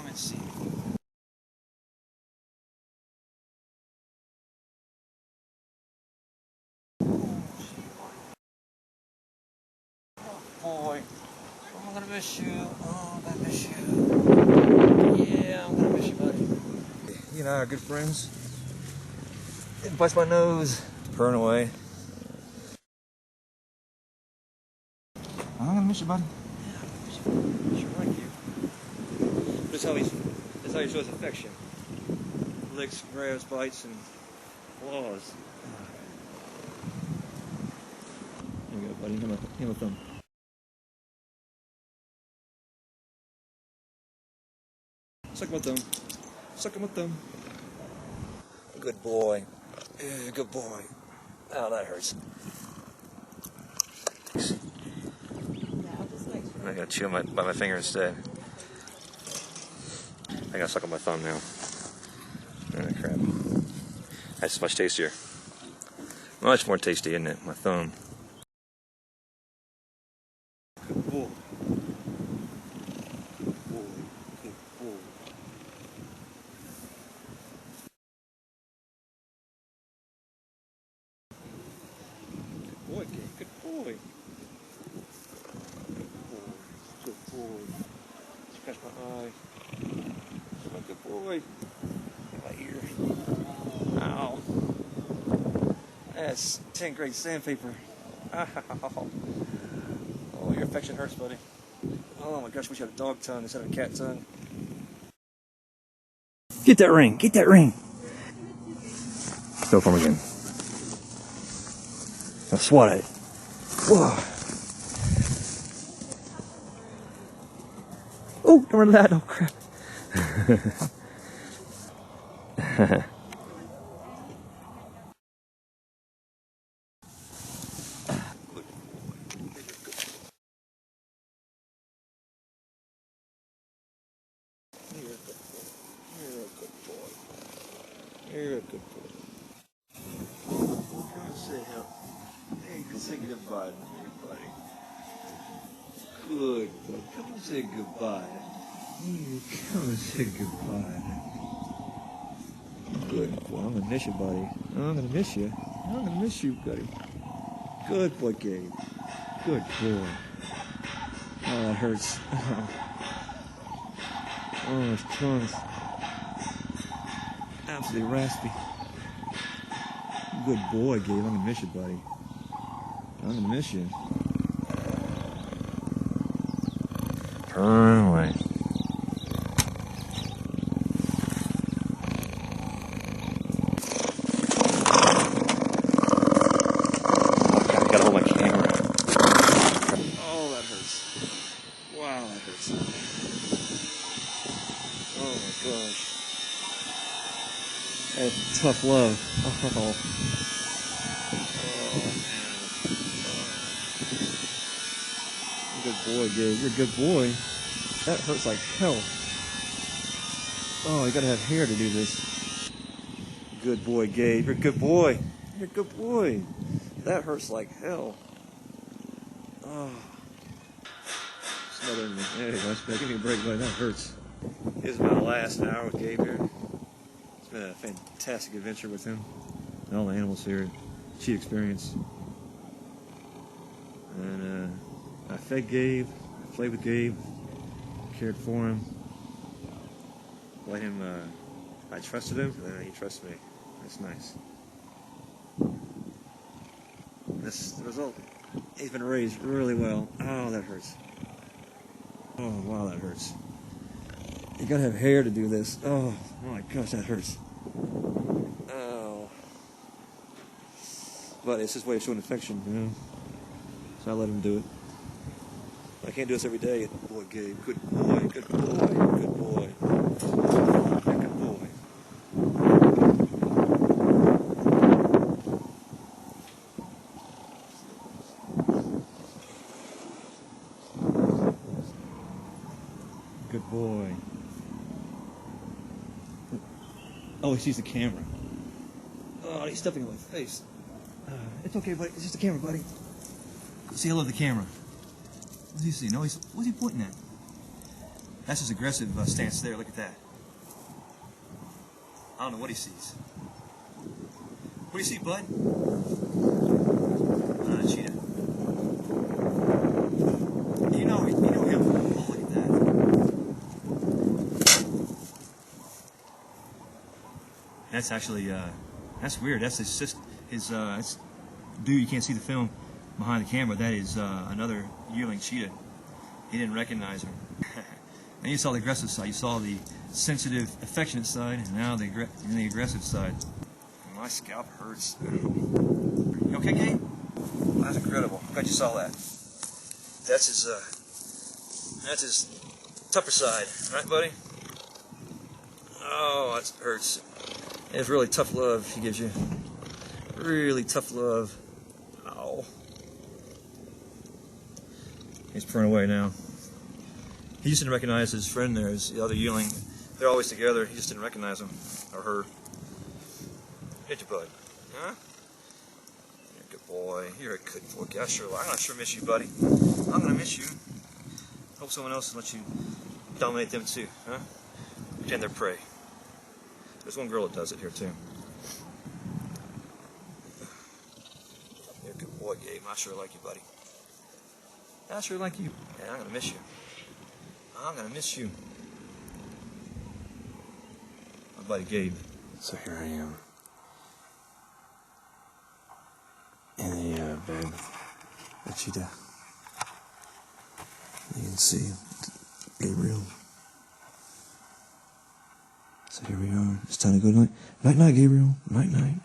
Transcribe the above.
Come and see. Boy, I'm gonna miss you. Oh, I'm gonna miss you. Yeah, I'm gonna miss you, buddy. You and I are good friends. It bites my nose. Burn away. I'm gonna miss you, buddy. Yeah, I'm gonna miss you. I sure like you. That's how he shows affection. Licks, grabs, bites, and claws. There you go, buddy. Give him a thumb. Suck my thumb. Suck my thumb. Good boy. Yeah, good boy. Oh, that hurts. I gotta chew by my finger instead. I gotta suck on my thumb now. Oh, crap. That's much tastier. Much more tasty, isn't it? My thumb. Good boy. Good boy. Good boy. Good boy, Gabe. Good boy. Good boy. Scratch my eye. Oh, good boy. My ear. Ow. That's 10th grade sandpaper. Ow. Oh, your affection hurts, buddy. Oh my gosh, wish you had a dog tongue instead of a cat tongue. Get that ring. Get that ring. Go for him again. Now swat at it. Whoa. Oh, don't run that. Oh, crap. You're a good boy. Come and say hello. Hey, you can say goodbye to me, buddy. Good boy. Come and say goodbye. Come and say goodbye. Good boy. I'm gonna miss you, buddy. I'm gonna miss you. I'm gonna miss you, buddy. Good boy, Gabe. Good boy. Oh, that hurts. Oh, his tongue's absolutely raspy. Good boy, Gabe. I'm gonna miss you, buddy. I'm gonna miss you. Turn away. I gotta hold my camera. Oh, that hurts. Wow, that hurts. Oh my gosh. That's tough love. Oh. Good boy, Gabe. You're a good boy. That hurts like hell. Oh, you gotta have hair to do this. Good boy, Gabe. You're a good boy. You're a good boy. That hurts like hell. Oh. Smother me. There you go. Give me a break, buddy. That hurts. This is my last hour with Gabe here. It's been a fantastic adventure with him. And all the animals here. Cheetah Experience. And I fed Gabe, I played with Gabe, cared for him, let him, I trusted him, and he trusts me. That's nice. That's the result. He's been raised really well. Oh, that hurts. Oh, wow, that hurts. You gotta have hair to do this. Oh my gosh, that hurts. Oh. But it's his way of showing affection, you know? So I let him do it. I can't do this every day. Good boy, Gabe. Good boy. Good boy. Good boy. Good boy. Good boy. Oh, he sees the camera. Oh, he's stuffing in my face. It's okay, buddy. It's just a camera, buddy. Say hello to the camera. What does he see? No, what's he pointing at? That's his aggressive stance there. Look at that. I don't know what he sees. What do you see, bud? Cheetah. You know him. Oh, look at that. That's actually, that's weird. That's his dude, you can't see the film behind the camera. That is another yearling cheetah. He didn't recognize her. And you saw the aggressive side. You saw the sensitive, affectionate side, and now the aggressive side. My scalp hurts. You okay, Gabe? That's incredible. I'm glad you saw that. That's his tougher side, right, buddy? Oh, that hurts. It's really tough love he gives you. Really tough love. Ow. He's purring away now. He just didn't recognize his friend there, the other yearling. They're always together. He just didn't recognize him or her. Hit your bud, huh? You're a good boy. You're a good boy. I'm gonna sure miss you, buddy. I'm gonna miss you. Hope someone else will let you dominate them too, huh? Pretend they're prey. There's one girl that does it here too. You're a good boy, Gabe. I sure like you, buddy. I sure like you. Yeah, I'm gonna miss you. I'm gonna miss you. My buddy Gabe. So here I am. In the bed with Cheetah. You can see Gabriel. So here we are. It's time to go night. Night night, Gabriel. Night night.